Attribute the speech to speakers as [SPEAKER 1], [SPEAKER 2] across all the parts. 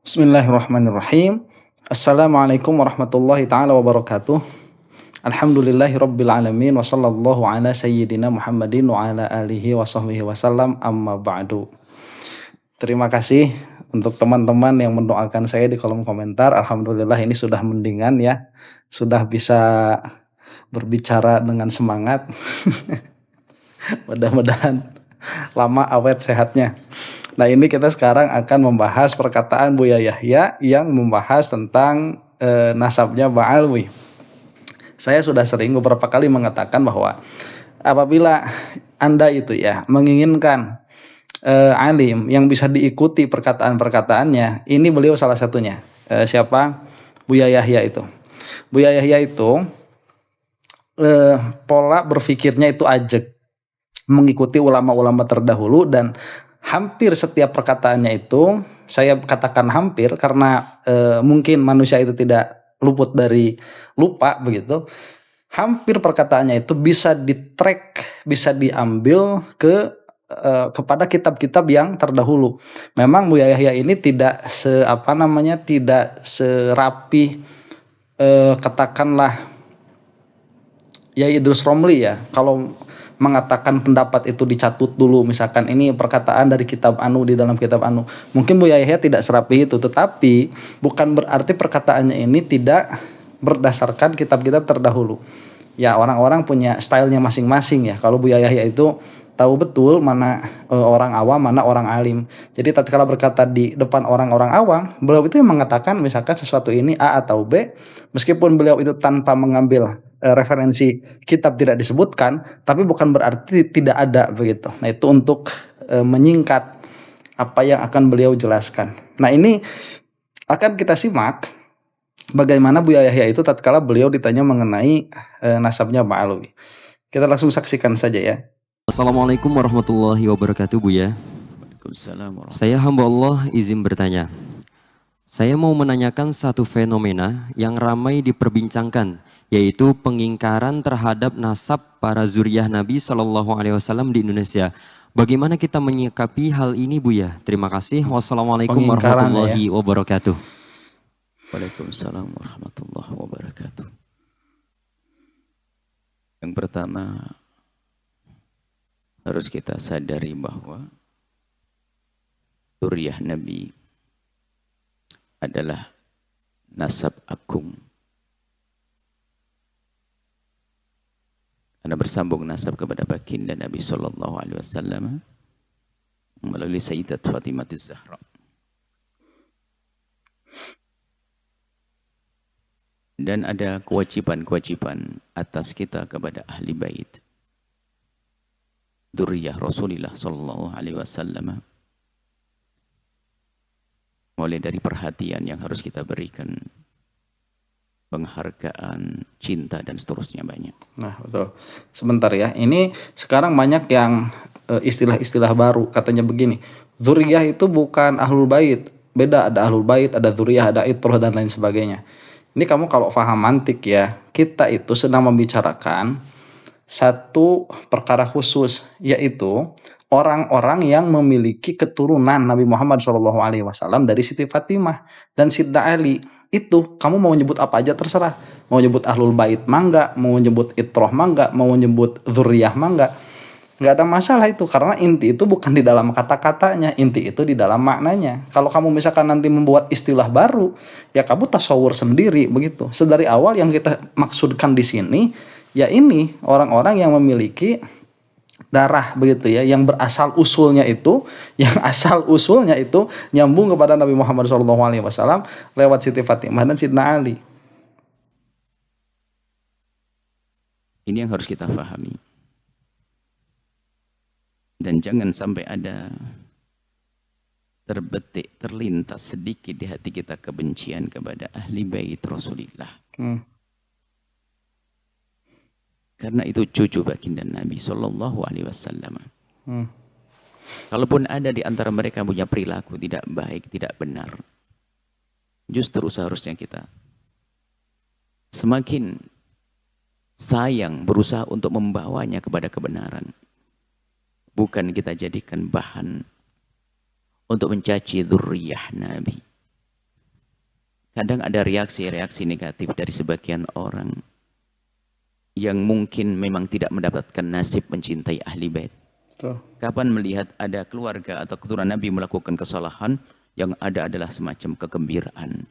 [SPEAKER 1] Bismillahirrahmanirrahim. Assalamualaikum warahmatullahi taala wabarakatuh. Alhamdulillahirabbil alamin wa sallallahu ala sayyidina Muhammadin wa ala alihi wa sahbihi wasallam amma ba'du. Terima kasih untuk teman-teman yang mendoakan saya di kolom komentar. Alhamdulillah ini sudah mendingan ya. Sudah bisa berbicara dengan semangat. Mudah-mudahan lama awet sehatnya. Nah, ini kita sekarang akan membahas perkataan Buya Yahya yang membahas tentang nasabnya Ba'alwi. Saya sudah sering beberapa kali mengatakan bahwa apabila Anda itu ya menginginkan alim yang bisa diikuti perkataan-perkataannya, ini beliau salah satunya. Siapa? Buya Yahya itu. Buya Yahya itu pola berpikirnya itu ajeg, mengikuti ulama-ulama terdahulu, dan hampir setiap perkataannya itu, saya katakan hampir karena mungkin manusia itu tidak luput dari lupa begitu. Hampir perkataannya itu bisa di-track, bisa diambil kepada kitab-kitab yang terdahulu. Memang Buya Yahya ini tidak tidak serapi katakanlah Yai Idrus Romli ya. Kalau mengatakan pendapat itu dicatut dulu, misalkan ini perkataan dari kitab anu di dalam kitab anu, mungkin Buya Yahya tidak serapi itu, tetapi bukan berarti perkataannya ini tidak berdasarkan kitab-kitab terdahulu. Ya, orang-orang punya stylenya masing-masing ya. Kalau Buya Yahya itu tahu betul mana orang awam, mana orang alim. Jadi tatkala berkata di depan orang-orang awam, beliau itu yang mengatakan misalkan sesuatu ini A atau B, meskipun beliau itu tanpa mengambil referensi kitab tidak disebutkan, tapi bukan berarti tidak ada begitu. Nah, itu untuk menyingkat apa yang akan beliau jelaskan. Nah, ini akan kita simak bagaimana Buya Yahya itu tatkala beliau ditanya mengenai nasabnya Ba'alwi. Kita langsung saksikan saja ya.
[SPEAKER 2] Assalamualaikum warahmatullahi wabarakatuh, Buya. Saya hamba Allah izin bertanya. Saya mau menanyakan satu fenomena yang ramai diperbincangkan, yaitu pengingkaran terhadap nasab para zuriyah Nabi Shallallahu Alaihi Wasallam di Indonesia. Bagaimana kita menyikapi hal ini, Buya? Terima kasih. Wassalamualaikum warahmatullahi wabarakatuh.
[SPEAKER 3] Waalaikumsalam warahmatullahi wabarakatuh. Yang pertama, harus kita sadari bahwa zuriyah Nabi adalah nasab agung. Karena bersambung nasab kepada baginda Nabi Sallallahu Alaihi Wasallam melalui Sayyidat Fatimah Az-Zahra. Dan ada kewajiban-kewajiban atas kita kepada ahli bait, dzurriyyah Rasulullah Sallallahu Alaihi Wasallam. Mulai dari perhatian yang harus kita berikan, penghargaan, cinta, dan seterusnya banyak.
[SPEAKER 1] Nah, betul. Sebentar ya, ini sekarang banyak yang istilah-istilah baru, katanya begini, dzurriyah itu bukan ahlul bait, beda, ada ahlul bait, ada dzurriyah, ada itrah, dan lain sebagainya. Ini kamu kalau paham mantik ya, kita itu sedang membicarakan satu perkara khusus, yaitu orang-orang yang memiliki keturunan Nabi Muhammad SAW dari Siti Fatimah dan Sidna Ali. Itu kamu mau nyebut apa aja terserah. Mau nyebut ahlul bait mangga, mau nyebut itroh mangga, mau nyebut dzurriyah mangga. Nggak ada masalah itu, karena inti itu bukan di dalam kata-katanya, inti itu di dalam maknanya. Kalau kamu misalkan nanti membuat istilah baru, ya kamu tasawur sendiri begitu. Sedari awal yang kita maksudkan di sini, ya ini orang-orang yang memiliki darah begitu ya, yang berasal usulnya itu, nyambung kepada Nabi Muhammad SAW lewat Siti Fatimah dan Sidna Ali.
[SPEAKER 3] Ini yang harus kita pahami. Dan jangan sampai ada terbetik, terlintas sedikit di hati kita kebencian kepada ahli bait Rasulullah. Karena itu cucu baginda Nabi Sallallahu Alaihi Wasallam. Kalaupun ada di antara mereka punya perilaku tidak baik, tidak benar, justru seharusnya kita semakin sayang, berusaha untuk membawanya kepada kebenaran. Bukan kita jadikan bahan untuk mencaci dzurriyyah Nabi. kadang ada reaksi-reaksi negatif dari sebagian orang yang mungkin memang tidak mendapatkan nasib mencintai ahli bait. Kapan melihat ada keluarga atau keturunan Nabi melakukan kesalahan, yang ada adalah semacam kegembiraan.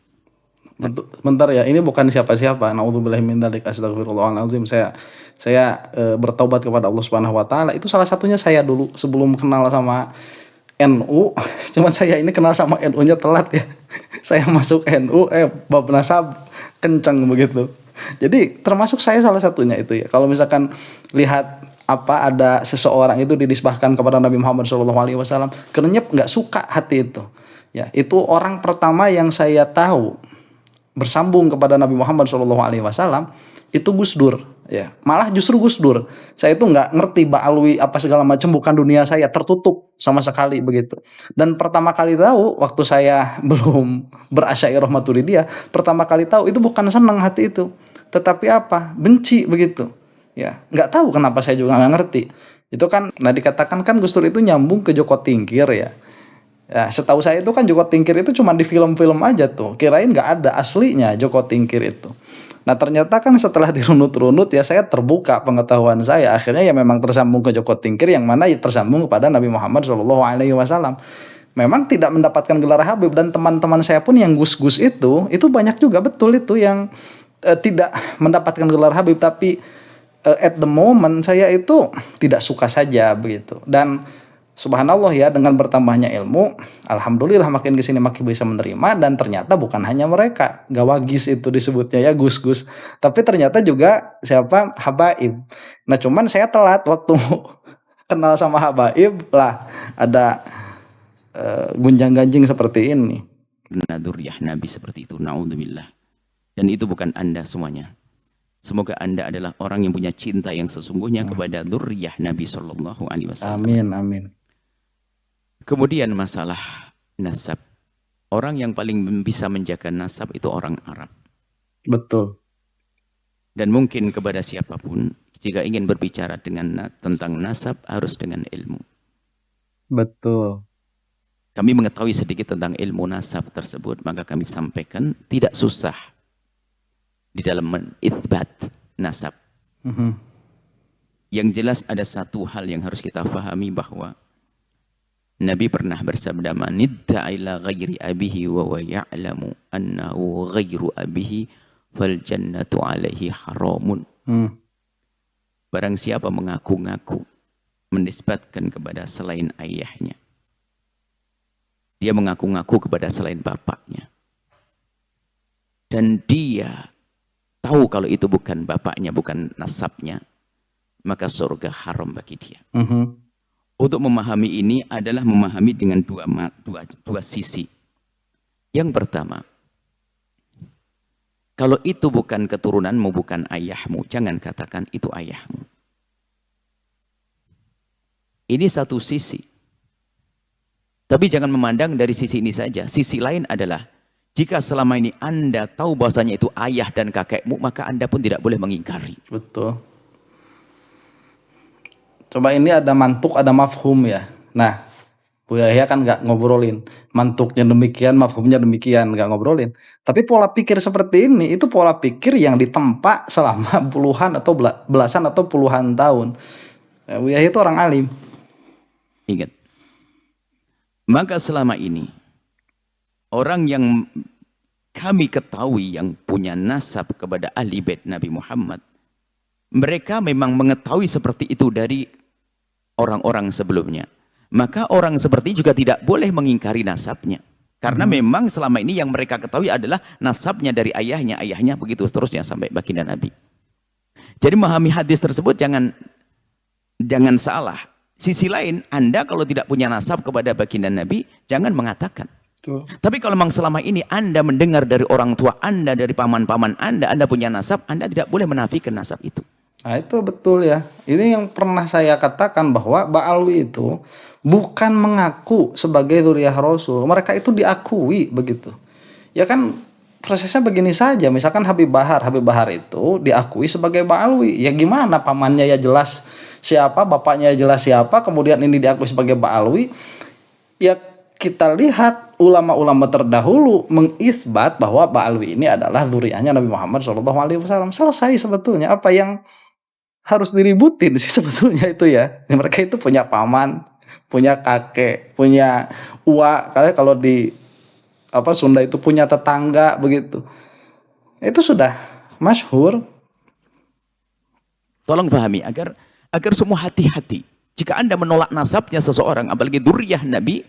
[SPEAKER 1] Bentar ya, ini bukan siapa-siapa. Nauzubillahi min dzalik, astagfirullahalazim. Saya bertaubat kepada Allah Subhanahu wa taala. Itu salah satunya saya dulu sebelum kenal sama NU. Cuman saya ini kenal sama NU-nya telat ya. Saya masuk NU bab nasab kencang begitu. Jadi termasuk saya salah satunya itu ya. Kalau misalkan lihat ada seseorang itu didisbahkan kepada Nabi Muhammad SAW, kerenyep, nggak suka hati itu. Ya, itu orang pertama yang saya tahu bersambung kepada Nabi Muhammad SAW itu Gus Dur. Ya, malah justru Gus Dur. Saya itu nggak ngerti Ba'alwi apa segala macam, bukan dunia saya, tertutup sama sekali begitu. Dan pertama kali tahu waktu saya belum berasy'ariyah Maturidiyah, pertama kali tahu itu bukan senang hati itu, tetapi benci begitu. Ya, nggak tahu kenapa, saya juga nggak ngerti. Itu kan, dikatakan kan Gus Dur itu nyambung ke Joko Tingkir ya. Ya, setahu saya itu kan Joko Tingkir itu cuma di film-film aja tuh. Kirain nggak ada aslinya Joko Tingkir itu. Nah ternyata kan setelah dirunut-runut ya, saya terbuka pengetahuan saya. Akhirnya ya memang tersambung ke Joko Tingkir, yang mana ya tersambung kepada Nabi Muhammad SAW. Memang tidak mendapatkan gelar Habib, dan teman-teman saya pun yang gus-gus itu banyak juga betul itu yang tidak mendapatkan gelar Habib, tapi at the moment saya itu tidak suka saja begitu. Dan subhanallah ya, dengan bertambahnya ilmu, alhamdulillah makin kesini makin bisa menerima. Dan ternyata bukan hanya mereka, gawagis itu disebutnya ya, gus-gus, tapi ternyata juga habaib. Nah cuman saya telat waktu kenal sama habaib lah, ada gunjang-ganjing seperti ini.
[SPEAKER 3] Dzurriyyah Nabi seperti itu, naudzubillah. Dan itu bukan Anda semuanya. Semoga Anda adalah orang yang punya cinta yang sesungguhnya kepada dzurriyyah Nabi SAW.
[SPEAKER 1] Amin, amin.
[SPEAKER 3] Kemudian masalah nasab. Orang yang paling bisa menjaga nasab itu orang Arab.
[SPEAKER 1] Betul.
[SPEAKER 3] Dan mungkin kepada siapapun, jika ingin berbicara tentang nasab, harus dengan ilmu.
[SPEAKER 1] Betul.
[SPEAKER 3] Kami mengetahui sedikit tentang ilmu nasab tersebut, maka kami sampaikan tidak susah di dalam menitsbat nasab. Yang jelas ada satu hal yang harus kita fahami, bahwa Nabi pernah bersabda, "Man idda'a ila ghairi abihi wa huwa ya'lamu annahu ghairu abihi fal jannatu 'alaihi haramun." Barang siapa mengaku-ngaku menisbatkan kepada selain ayahnya, dia mengaku-ngaku kepada selain bapaknya, dan dia tahu kalau itu bukan bapaknya, bukan nasabnya, maka surga haram bagi dia. Untuk memahami ini adalah memahami dengan dua sisi. Yang pertama, kalau itu bukan keturunanmu, bukan ayahmu, jangan katakan itu ayahmu. Ini satu sisi. Tapi jangan memandang dari sisi ini saja. Sisi lain adalah, jika selama ini Anda tahu bahwasanya itu ayah dan kakekmu, maka Anda pun tidak boleh mengingkari.
[SPEAKER 1] Betul. Coba ini ada mantuk, ada mafhum ya. Nah, Bu Yahya kan nggak ngobrolin mantuknya demikian, mafhumnya demikian, nggak ngobrolin. Tapi pola pikir seperti ini, itu pola pikir yang ditempa selama puluhan atau belasan atau puluhan tahun. Ya, Bu Yahya itu orang alim.
[SPEAKER 3] Ingat. Maka selama ini, orang yang kami ketahui yang punya nasab kepada ahli bait Nabi Muhammad, mereka memang mengetahui seperti itu dari orang-orang sebelumnya. Maka orang seperti ini juga tidak boleh mengingkari nasabnya. Karena memang selama ini yang mereka ketahui adalah nasabnya dari ayahnya begitu seterusnya sampai baginda Nabi. Jadi memahami hadis tersebut jangan salah. Sisi lain, Anda kalau tidak punya nasab kepada baginda Nabi, jangan mengatakan. Tapi kalau memang selama ini Anda mendengar dari orang tua Anda, dari paman-paman Anda punya nasab, Anda tidak boleh menafikan nasab itu.
[SPEAKER 1] Nah itu betul ya. Ini yang pernah saya katakan, bahwa Ba'alwi itu bukan mengaku sebagai dzurriyyah Rasul. Mereka itu diakui begitu. Ya kan prosesnya begini saja. Misalkan Habib Bahar itu diakui sebagai Ba'alwi. Ya gimana, pamannya ya jelas siapa, bapaknya ya jelas siapa, kemudian ini diakui sebagai Ba'alwi. Ya kita lihat ulama-ulama terdahulu mengisbat bahwa Ba'alwi ini adalah dzurriyyahnya Nabi Muhammad SAW. Selesai sebetulnya, apa yang harus diributin sih sebetulnya itu ya. Mereka itu punya paman, punya kakek, punya uwa, kalau di Sunda itu punya tetangga begitu. Itu sudah masyhur.
[SPEAKER 3] Tolong pahami agar semua hati-hati. Jika Anda menolak nasabnya seseorang, apalagi dzurriyyah Nabi,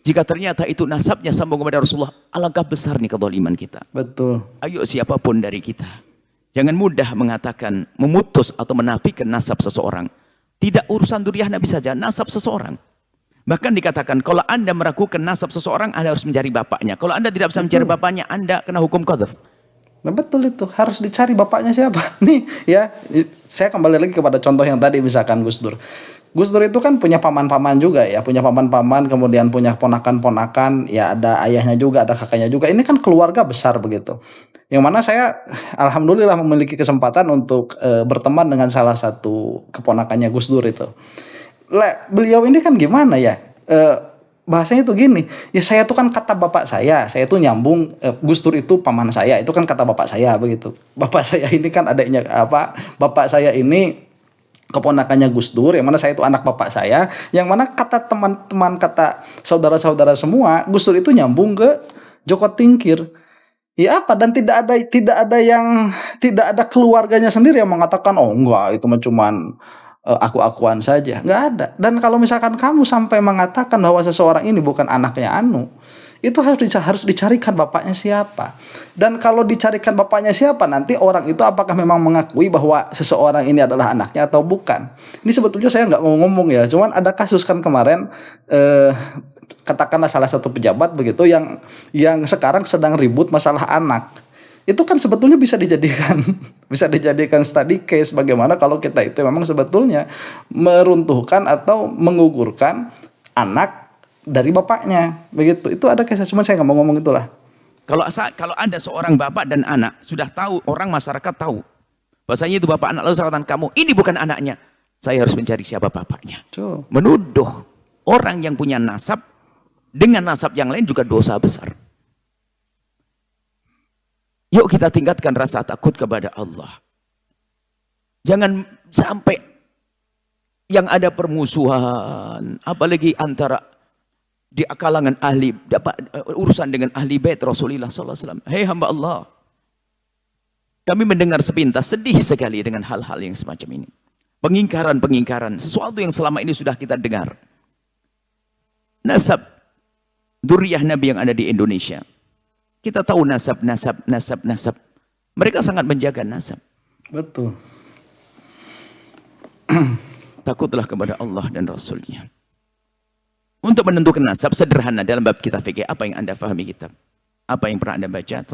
[SPEAKER 3] jika ternyata itu nasabnya sambung kepada Rasulullah, alangkah besar nih kezaliman kita.
[SPEAKER 1] Betul.
[SPEAKER 3] Ayo siapapun dari kita, jangan mudah mengatakan, memutus atau menafikan nasab seseorang. Tidak urusan dzurriyyah Nabi saja, nasab seseorang. Bahkan dikatakan, kalau Anda meragukan nasab seseorang, Anda harus mencari bapaknya. Kalau Anda tidak bisa mencari bapaknya, Anda kena hukum qadzaf.
[SPEAKER 1] Nah, betul itu, harus dicari bapaknya siapa. Nih ya, saya kembali lagi kepada contoh yang tadi, misalkan Gus Dur. Gus Dur itu kan punya paman-paman juga ya, punya paman-paman, kemudian punya ponakan-ponakan, ya ada ayahnya juga, ada kakaknya juga. Ini kan keluarga besar begitu. Yang mana saya alhamdulillah memiliki kesempatan untuk berteman dengan salah satu keponakannya Gus Dur itu. Beliau ini kan gimana ya? Bahasanya itu gini, ya saya tuh kan kata bapak saya tuh nyambung, Gus Dur itu paman saya, itu kan kata bapak saya begitu. Bapak saya ini kan adanya bapak saya ini keponakannya Gus Dur, yang mana saya itu anak bapak saya, yang mana kata teman-teman, kata saudara-saudara semua, Gus Dur itu nyambung ke Joko Tingkir. Ya apa, dan tidak ada keluarganya sendiri yang mengatakan, oh enggak, itu mah cuman aku-akuan saja. Nggak ada. Dan kalau misalkan kamu sampai mengatakan bahwa seseorang ini bukan anaknya Anu, itu harus dicarikan bapaknya siapa. Dan kalau dicarikan bapaknya siapa, nanti orang itu apakah memang mengakui bahwa seseorang ini adalah anaknya atau bukan. Ini sebetulnya saya nggak mau ngomong ya, cuman ada kasus kan kemarin, katakanlah salah satu pejabat begitu yang sekarang sedang ribut masalah anak. Itu kan sebetulnya bisa dijadikan study case, bagaimana kalau kita itu memang sebetulnya meruntuhkan atau menggugurkan anak dari bapaknya begitu. Itu ada case, cuma saya nggak mau ngomong itulah.
[SPEAKER 3] Kalau ada seorang bapak dan anak, sudah tahu, orang masyarakat tahu bahasanya itu bapak anak, lalu saya katakan, kamu ini bukan anaknya, saya harus mencari siapa bapaknya. Menuduh orang yang punya nasab dengan nasab yang lain juga dosa besar. Yuk kita tingkatkan rasa takut kepada Allah. Jangan sampai yang ada permusuhan, apalagi antara di kalangan ahli, urusan dengan ahli bait Rasulullah SAW. Hei hamba Allah, kami mendengar sepintas, sedih sekali dengan hal-hal yang semacam ini. Pengingkaran, sesuatu yang selama ini sudah kita dengar. Nasab dzurriyyah Nabi yang ada di Indonesia. Kita tahu nasab. Mereka sangat menjaga nasab.
[SPEAKER 1] Betul.
[SPEAKER 3] Takutlah kepada Allah dan Rasulnya. Untuk menentukan nasab sederhana dalam bab kitab fikih, apa yang Anda fahami kitab? Apa yang pernah Anda baca?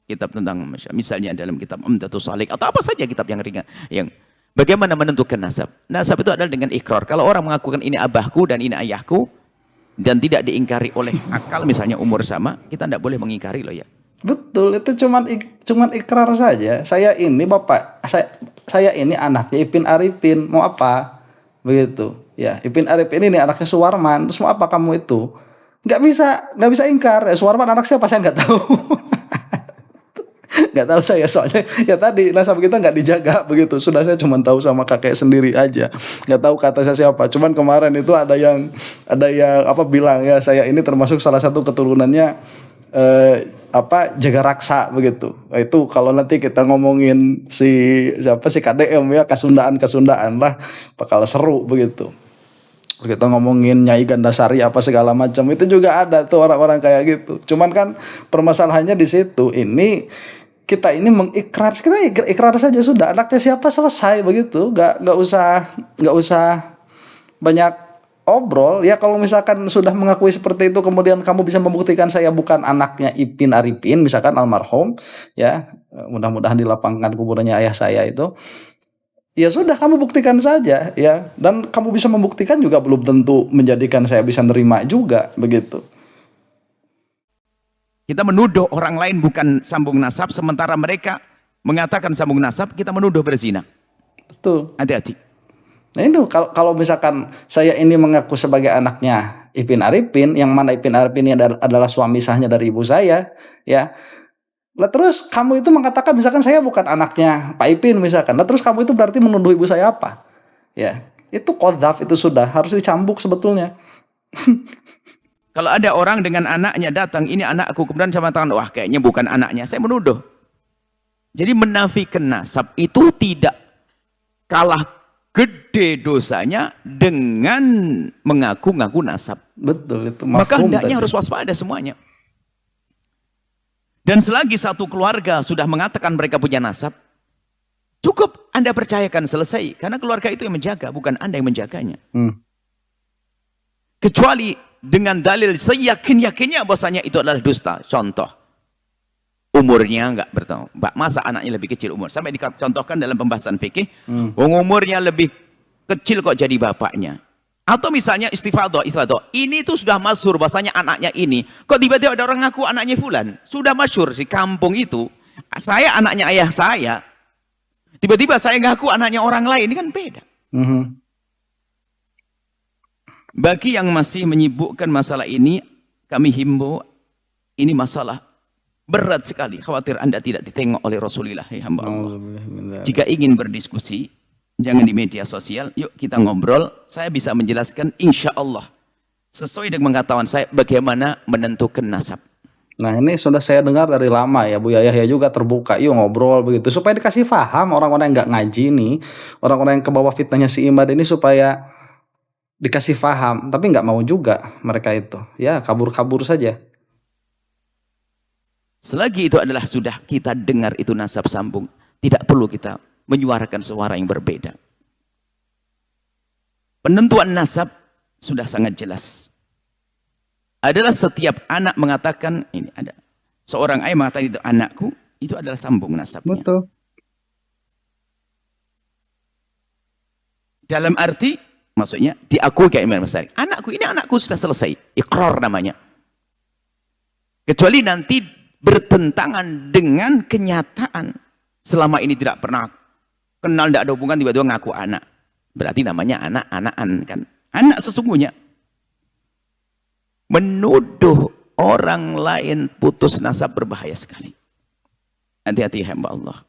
[SPEAKER 3] Kitab tentang misalnya dalam kitab Umdatus Shalik atau apa saja kitab yang ringan. Yang bagaimana menentukan nasab? Nasab itu adalah dengan ikrar. Kalau orang mengakukan ini abahku dan ini ayahku, dan tidak diingkari oleh akal, misalnya umur sama, kita tidak boleh mengingkari loh ya.
[SPEAKER 1] Betul, itu cuman ikrar saja. Saya ini bapak, saya ini anaknya Ipin Arifin, mau apa? Begitu. Ya, Ipin Arifin ini anaknya Suwarman, terus mau apa kamu itu? Nggak bisa ingkar. Suwarman anak siapa saya nggak tahu. Nggak tahu saya, soalnya ya tadi nasab kita nggak dijaga begitu. Sudah, saya cuma tahu sama kakek sendiri aja, nggak tahu kata saya siapa. Cuman kemarin itu ada yang bilang ya, saya ini termasuk salah satu keturunannya Jaga Raksa begitu. Itu kalau nanti kita ngomongin si KDM ya, Kasundaan lah, bakal seru begitu. Kita ngomongin Nyai Gandasari apa segala macam, itu juga ada tuh orang-orang kayak gitu. Cuman kan permasalahannya di situ, kita ini mengikrar, kita ikrar saja sudah, anaknya siapa selesai begitu, nggak usah banyak obrol ya. Kalau misalkan sudah mengakui seperti itu, kemudian kamu bisa membuktikan saya bukan anaknya Ipin Arifin misalkan almarhum ya, mudah-mudahan dilapangkan kuburannya ayah saya itu, ya sudah, kamu buktikan saja ya, dan kamu bisa membuktikan juga belum tentu menjadikan saya bisa nerima juga begitu.
[SPEAKER 3] Kita menuduh orang lain bukan sambung nasab, sementara mereka mengatakan sambung nasab, kita menuduh berzina.
[SPEAKER 1] Betul.
[SPEAKER 3] Hati-hati.
[SPEAKER 1] Nah itu kalau misalkan saya ini mengaku sebagai anaknya Ipin Arifin, yang mana Ipin Arifin ini adalah suami sahnya dari ibu saya, ya. Lah terus kamu itu mengatakan misalkan saya bukan anaknya Pak Ipin misalkan. Lah terus kamu itu berarti menuduh ibu saya apa? Ya, itu qadzaf, itu sudah harus dicambuk sebetulnya.
[SPEAKER 3] Kalau ada orang dengan anaknya datang, ini anakku, kemudian saya mengatakan, wah kayaknya bukan anaknya, saya menuduh. Jadi menafikan nasab itu tidak kalah gede dosanya dengan mengaku-ngaku nasab.
[SPEAKER 1] Betul, itu
[SPEAKER 3] maka
[SPEAKER 1] mafhum
[SPEAKER 3] hendaknya
[SPEAKER 1] tadi.
[SPEAKER 3] harus waspada semuanya. Dan selagi satu keluarga sudah mengatakan mereka punya nasab, cukup Anda percayakan, selesai. Karena keluarga itu yang menjaga, bukan Anda yang menjaganya. Kecuali dengan dalil seyakin-yakinnya bahwasanya itu adalah dusta. Contoh, umurnya enggak bertahu. Masa anaknya lebih kecil umur? Sampai dicontohkan dalam pembahasan fikih, umurnya lebih kecil kok jadi bapaknya. Atau misalnya istifadah. Ini tuh sudah masyhur bahwasanya anaknya ini. Kok tiba-tiba ada orang ngaku anaknya fulan? Sudah masyhur di kampung itu. Saya anaknya ayah saya. Tiba-tiba saya ngaku anaknya orang lain, ini kan beda. Bagi yang masih menyibukkan masalah ini, kami himbau, ini masalah berat sekali. Khawatir Anda tidak ditengok oleh Rasulullah, ya hamba Allah. Jika ingin berdiskusi, jangan di media sosial, yuk kita ngobrol. Saya bisa menjelaskan insya Allah sesuai dengan pengetahuan saya bagaimana menentukan nasab.
[SPEAKER 1] Nah ini sudah saya dengar dari lama ya, Bu Yahya juga terbuka, yuk ngobrol begitu supaya dikasih paham orang-orang yang nggak ngaji nih, orang-orang yang ke bawah fitnahnya si Imad ini supaya dikasih paham, tapi nggak mau juga mereka itu, ya kabur-kabur saja.
[SPEAKER 3] Selagi itu adalah sudah kita dengar itu nasab sambung, tidak perlu kita menyuarakan suara yang berbeda. Penentuan nasab sudah sangat jelas. Adalah setiap anak mengatakan, ini ada seorang ayah mengatakan itu anakku, itu adalah sambung nasabnya.
[SPEAKER 1] Betul.
[SPEAKER 3] Dalam arti, maksudnya diakui kayak Imam Besar. Anakku, ini anakku sudah selesai. Iqrar namanya. Kecuali nanti bertentangan dengan kenyataan. Selama ini tidak pernah kenal, tidak ada hubungan, tiba-tiba ngaku anak. Berarti namanya anak-anakan kan. Anak sesungguhnya. Menuduh orang lain putus nasab berbahaya sekali. Hati-hati hamba Allah.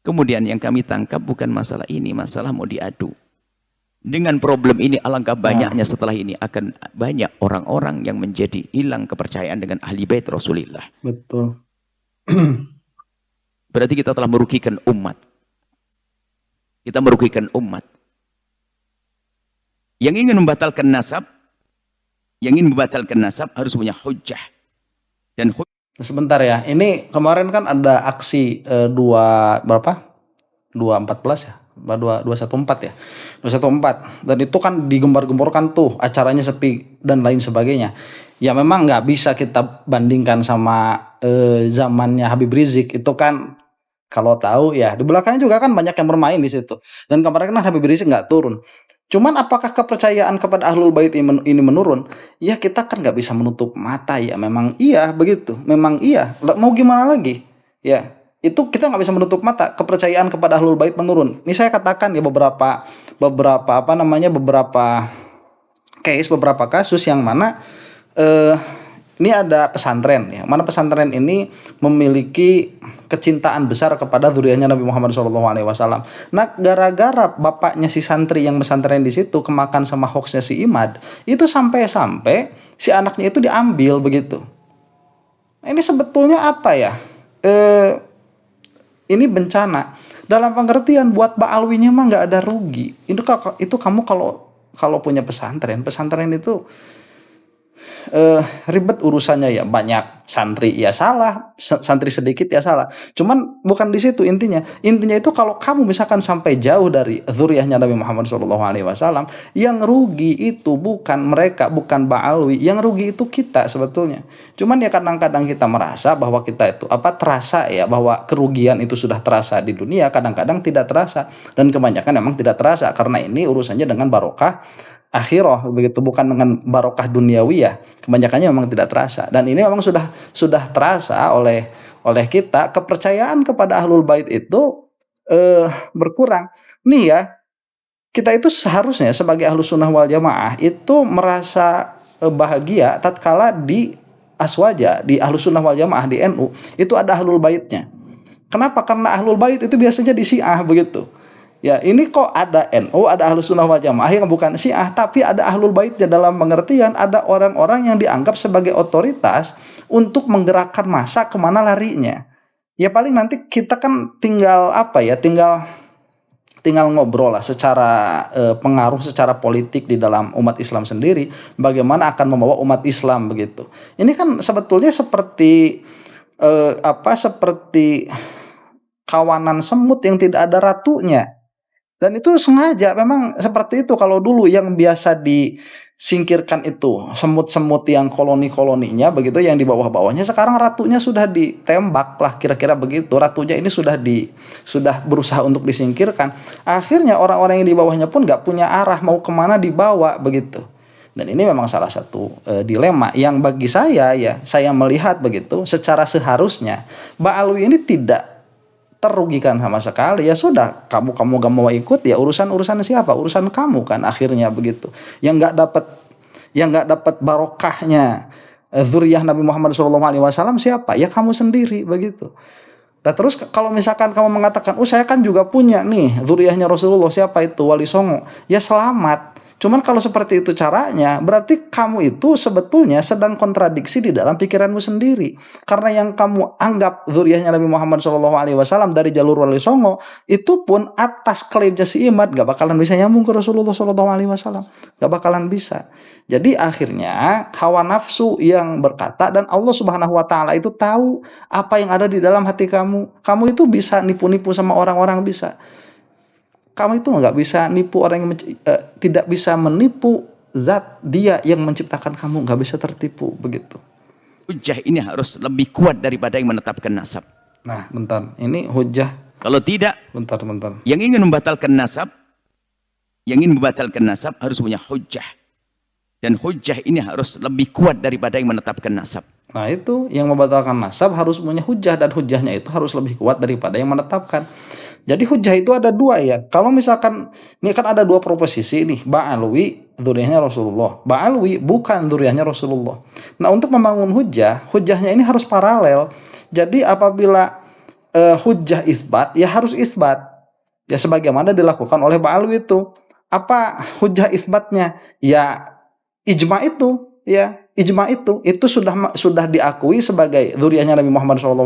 [SPEAKER 3] Kemudian yang kami tangkap bukan masalah ini, masalah mau diadu. Dengan problem ini alangkah banyaknya setelah ini akan banyak orang-orang yang menjadi hilang kepercayaan dengan ahli bait Rasulullah.
[SPEAKER 1] Betul.
[SPEAKER 3] Berarti kita telah merugikan umat. Kita merugikan umat. Yang ingin membatalkan nasab, harus punya hujjah. Dan
[SPEAKER 1] sebentar ya, ini kemarin kan ada aksi 214 ya, 214 ya, 214, dan itu kan digembar-gemborkan tuh, acaranya sepi dan lain sebagainya. Ya memang nggak bisa kita bandingkan sama zamannya Habib Rizik, itu kan kalau tahu ya di belakangnya juga kan banyak yang bermain di situ. Dan kemarin kan Habib Rizik nggak turun. Cuman apakah kepercayaan kepada Ahlul Bait ini menurun? Ya kita kan nggak bisa menutup mata ya. Memang iya begitu. Memang iya. Mau gimana lagi? Ya itu kita nggak bisa menutup mata. Kepercayaan kepada Ahlul Bait menurun. Ini saya katakan ya beberapa case, beberapa kasus yang mana ini ada pesantren ya. Mana pesantren ini memiliki kecintaan besar kepada dzurriyyahnya Nabi Muhammad SAW. Nah, gara-gara bapaknya si santri yang pesantren di situ kemakan sama hoaxnya si Imad, itu sampai-sampai si anaknya itu diambil begitu. Ini sebetulnya apa ya? Ini bencana. Dalam pengertian buat Ba'alwinya mah nggak ada rugi. Itu kamu kalau punya pesantren itu ribet urusannya ya, banyak santri ya salah, santri sedikit ya salah. Cuman bukan di situ intinya. Intinya itu kalau kamu misalkan sampai jauh dari dzurriyyahnya Nabi Muhammad SAW, yang rugi itu bukan mereka, bukan Ba'alwi, yang rugi itu kita sebetulnya. Cuman ya kadang-kadang kita merasa bahwa kita itu terasa ya bahwa kerugian itu sudah terasa di dunia, kadang-kadang tidak terasa, dan kebanyakan memang tidak terasa karena ini urusannya dengan barokah akhirah begitu, bukan dengan barokah duniawiyah. Kebanyakannya memang tidak terasa, dan ini memang sudah terasa oleh kita. Kepercayaan kepada Ahlul Bait itu berkurang. Nih ya, kita itu seharusnya sebagai Ahlus Sunnah wal Jamaah itu merasa bahagia tatkala di Aswaja, di Ahlus Sunnah wal Jamaah, di NU itu ada Ahlul Baitnya. Kenapa? Karena Ahlul Bait itu biasanya di Syiah begitu. Ya, ini kok ada NU, ada Ahlus Sunnah wal Jamaah yang bukan Syiah, tapi ada Ahlul Baitnya, dalam pengertian ada orang-orang yang dianggap sebagai otoritas untuk menggerakkan massa kemana larinya. Ya paling nanti kita kan tinggal tinggal ngobrol lah secara pengaruh secara politik di dalam umat Islam sendiri, bagaimana akan membawa umat Islam begitu. Ini kan sebetulnya seperti seperti kawanan semut yang tidak ada ratunya. Dan itu sengaja memang seperti itu. Kalau dulu yang biasa disingkirkan itu semut-semut yang koloni-koloninya begitu, yang di bawah-bawahnya, sekarang ratunya sudah ditembak lah, kira-kira begitu. Ratunya ini sudah berusaha untuk disingkirkan. Akhirnya orang-orang yang di bawahnya pun nggak punya arah mau kemana dibawa begitu. Dan ini memang salah satu dilema yang bagi saya, ya saya melihat begitu, secara seharusnya Ba'alwi ini tidak terugikan sama sekali. Ya sudah, kamu gak mau ikut, ya urusan siapa? Urusan kamu kan akhirnya begitu. Yang nggak dapat barokahnya zuriyah Nabi Muhammad SAW siapa? Ya kamu sendiri begitu. Dan terus kalau misalkan kamu mengatakan, saya kan juga punya nih zuriyahnya Rasulullah, siapa itu? Wali Songo. Ya selamat. Cuman kalau seperti itu caranya, berarti kamu itu sebetulnya sedang kontradiksi di dalam pikiranmu sendiri. Karena yang kamu anggap zuriyahnya Nabi Muhammad SAW dari jalur Wali Songo, itu pun atas klaimnya si Imad, gak bakalan bisa nyambung ke Rasulullah SAW. Gak bakalan bisa. Jadi akhirnya hawa nafsu yang berkata, dan Allah Subhanahu Wa Taala itu tahu apa yang ada di dalam hati kamu. Kamu itu bisa nipu-nipu sama orang-orang, bisa. Kamu itu nggak bisa nipu orang yang tidak bisa menipu zat dia yang menciptakan kamu, nggak bisa tertipu begitu.
[SPEAKER 3] Hujjah ini harus lebih kuat daripada yang menetapkan nasab.
[SPEAKER 1] Nah, bentar, ini hujjah.
[SPEAKER 3] Kalau tidak,
[SPEAKER 1] bentar.
[SPEAKER 3] Yang ingin membatalkan nasab harus punya hujjah. Dan hujjah ini harus lebih kuat daripada yang menetapkan nasab.
[SPEAKER 1] Nah, itu yang membatalkan nasab harus punya hujjah, dan hujjahnya itu harus lebih kuat daripada yang menetapkan. Jadi hujjah itu ada dua ya. Kalau misalkan ini kan ada dua proposisi nih, Ba'alwi dzurriyyahnya Rasulullah, Ba'alwi bukan dzurriyyahnya Rasulullah. Nah, untuk membangun hujjahnya ini harus paralel. Jadi apabila hujjah isbat, ya harus isbat. Ya sebagaimana dilakukan oleh Ba'alwi itu. Apa hujjah isbatnya? Ya ijma itu, ya. Ijma itu sudah diakui sebagai dzurriyyahnya Nabi Muhammad SAW,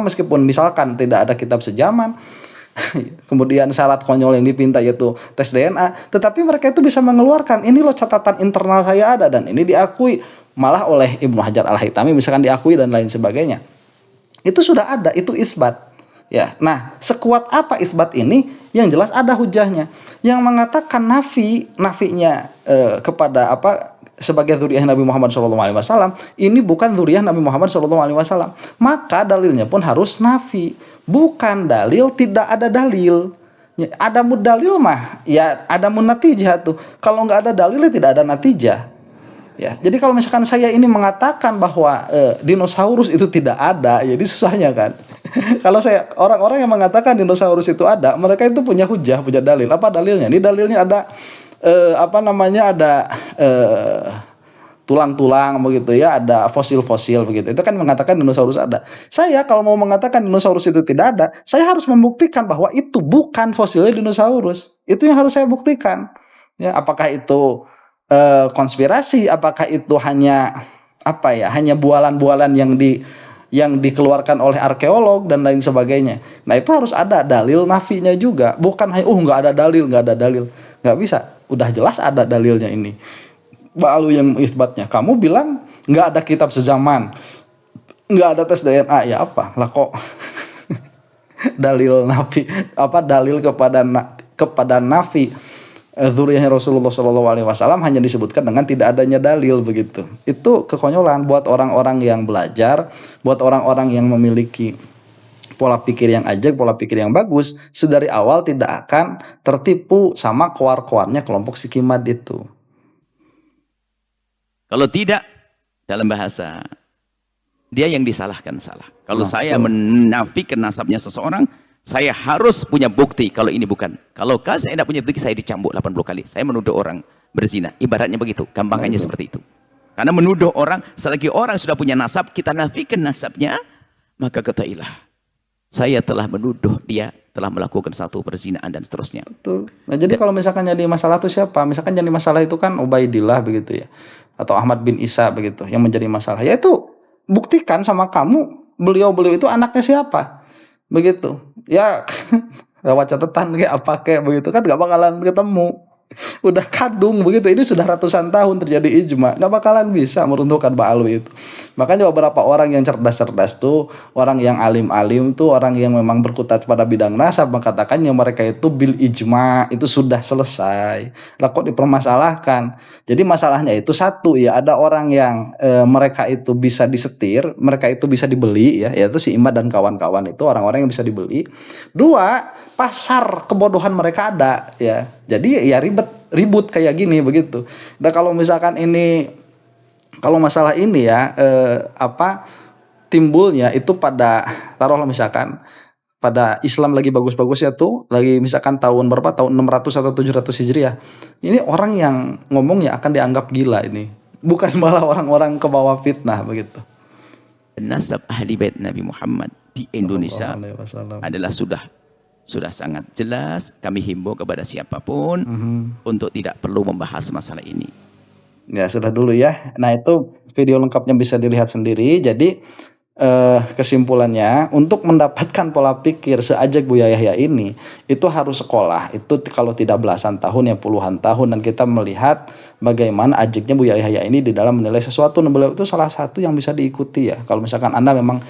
[SPEAKER 1] meskipun misalkan tidak ada kitab sejaman. Kemudian syarat konyol yang dipinta yaitu tes DNA, tetapi mereka itu bisa mengeluarkan, ini loh catatan internal saya ada, dan ini diakui malah oleh Ibnu Hajar Al-Haytami misalkan, diakui dan lain sebagainya. Itu sudah ada, itu isbat. Ya, nah sekuat apa isbat ini? Yang jelas ada hujahnya. Yang mengatakan nafinya kepada sebagai dzurriyyah Nabi Muhammad SAW, ini bukan dzurriyyah Nabi Muhammad SAW, maka dalilnya pun harus nafi. Bukan dalil, tidak ada dalil. Ya, ada mudalil mah, ya ada munatijah tuh. Kalau nggak ada dalilnya tidak ada natijah. Ya, jadi kalau misalkan saya ini mengatakan bahwa dinosaurus itu tidak ada, jadi susahnya kan. Kalau orang-orang yang mengatakan dinosaurus itu ada, mereka itu punya hujah, punya dalil. Apa dalilnya? Ini dalilnya ada tulang-tulang begitu ya, ada fosil-fosil begitu. Itu kan mengatakan dinosaurus ada. Saya kalau mau mengatakan dinosaurus itu tidak ada, saya harus membuktikan bahwa itu bukan fosilnya dinosaurus. Itu yang harus saya buktikan. Ya, apakah itu konspirasi, apakah itu hanya hanya bualan-bualan yang dikeluarkan oleh arkeolog dan lain sebagainya. Nah, itu harus ada dalil nafinya juga. Bukan hanya nggak ada dalil. Nggak bisa. Udah jelas ada dalilnya ini. Ba'alwi yang isbatnya. Kamu bilang nggak ada kitab sezaman, nggak ada tes DNA, ya apa? Lah kok dalil nafi, dalil kepada nafi dzurriyyah Rasulullah SAW hanya disebutkan dengan tidak adanya dalil begitu. Itu kekonyolan buat orang-orang yang belajar, buat orang-orang yang memiliki pola pikir yang ajak, pola pikir yang bagus, sedari awal tidak akan tertipu sama koar-koarnya kelompok Sikimad itu.
[SPEAKER 3] Kalau tidak, dalam bahasa, dia yang disalahkan salah. Kalau saya menafikan nasabnya seseorang, Saya harus punya bukti kalau ini bukan. Kalau saya tidak punya bukti, saya dicambuk 80 kali. Saya menuduh orang berzina. Ibaratnya begitu, gampangannya seperti itu. Karena menuduh orang, selagi orang sudah punya nasab, kita nafikan nasabnya, maka katailah, saya telah menuduh dia telah melakukan satu perzinaan dan seterusnya.
[SPEAKER 1] Betul. Nah, jadi kalau misalkan jadi masalah itu siapa? Misalkan jadi masalah itu kan Ubaidillah begitu ya. Atau Ahmad bin Isa begitu yang menjadi masalah. Ya itu buktikan sama kamu beliau itu anaknya siapa. Begitu. Ya lewat catatan kayak apa kayak begitu kan gak bakalan ketemu. Udah kadung begitu, ini sudah ratusan tahun terjadi ijma, nggak bakalan bisa meruntuhkan Ba'alwi itu. Makanya beberapa orang yang cerdas-cerdas tuh, orang yang alim-alim tuh, orang yang memang berkutat pada bidang nasab mengatakannya mereka itu bil ijma, itu sudah selesai. Lah kok dipermasalahkan? Jadi masalahnya itu satu ya, ada orang yang mereka itu bisa disetir, mereka itu bisa dibeli ya, yaitu si Imad dan kawan-kawan itu orang-orang yang bisa dibeli. Dua, pasar kebodohan mereka ada ya. Jadi ya ribut kayak gini begitu. Nah kalau misalkan ini, kalau masalah ini ya timbulnya itu pada, taruhlah misalkan pada Islam lagi bagus-bagusnya tuh, lagi misalkan tahun berapa, tahun 600 atau 700 Hijriah. Ini orang yang ngomongnya akan dianggap gila ini. Bukan malah orang-orang ke bawah fitnah begitu.
[SPEAKER 3] Nasab ahli bait Nabi Muhammad di Indonesia adalah sudah sangat jelas. Kami himbau kepada siapapun untuk tidak perlu membahas masalah ini.
[SPEAKER 1] Ya sudah dulu ya. Nah itu video lengkapnya bisa dilihat sendiri. Jadi kesimpulannya, untuk mendapatkan pola pikir seajak Buya Yahya ini, itu harus sekolah. Itu kalau tidak belasan tahun ya puluhan tahun. Dan kita melihat bagaimana ajaknya Buya Yahya ini di dalam menilai sesuatu. Nah, beliau itu salah satu yang bisa diikuti ya. Kalau misalkan Anda memang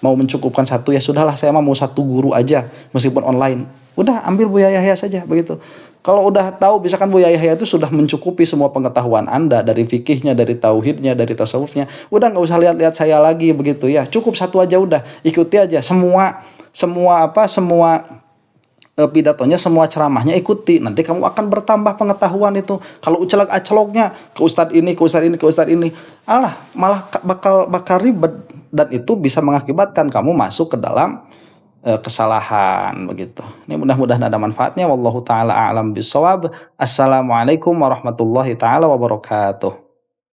[SPEAKER 1] mau mencukupkan satu, ya sudahlah, saya mau satu guru aja meskipun online, udah ambil Buya Yahya saja begitu. Kalau udah tahu misalkan Buya Yahya itu sudah mencukupi semua pengetahuan Anda dari fikihnya, dari tauhidnya, dari tasawufnya, udah nggak usah lihat-lihat saya lagi begitu ya, cukup satu aja udah, ikuti aja semua pidatonya, semua ceramahnya ikuti, nanti kamu akan bertambah pengetahuan itu. Kalau ucelak-aceloknya ke ustadz ini, ke ustadz ini, ke ustadz ini, alah malah bakal ribet, dan itu bisa mengakibatkan kamu masuk ke dalam kesalahan begitu. Ini mudah-mudahan ada manfaatnya. Wallahu taala a'lam bishawab. Assalamualaikum warahmatullahi taala wabarakatuh.